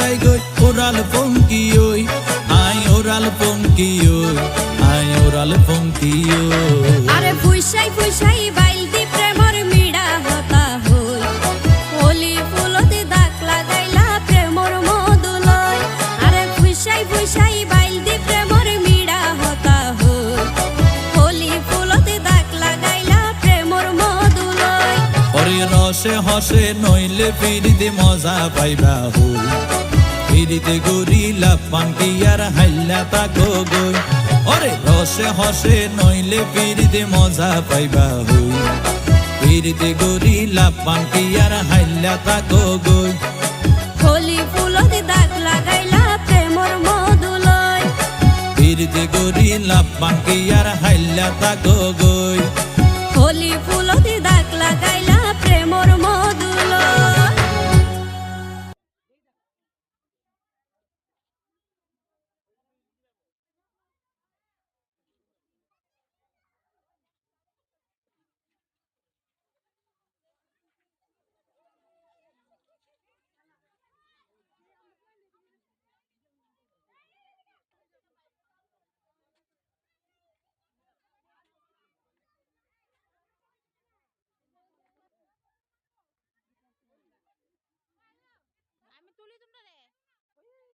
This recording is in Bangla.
যাই গই ওরাল পঙ্কি ওই আই ওরাল পঙ্কি ওই আই ওরাল পঙ্কি ওই আরে ফুইসাই ফুইসাই বাইল দি প্রেমর মিড়া হতা হই হোলি ফুলতে দাগ লাগাইলা প্রেমর মধুলয় আরে ফুইসাই ফুইসাই বাইল দি প্রেমর মিড়া হতা হই হোলি ফুলতে দাগ লাগাইলা প্রেমর মধুলয় ওরে রসে হসে নইলে ফিরিতে মজা পাইবা হই ফিরিতে গরিলা পান্তি আর হাইলা তাকো গই ওরে রসে হসে নইলে ফিরিতে মজা পাইবা হই ফিরিতে গরিলা পান্তি আর হাইলা তাকো গই হোলি ফুলতে দাগ লাগাইলা প্রেমর মধুলয় ফিরিতে গরিলা পান্তি আর হাইলা তাকো গই হোলি ফুলতে দাগ লাগাইলা প্রেমর মধুলয় আমি তুলি তোমরা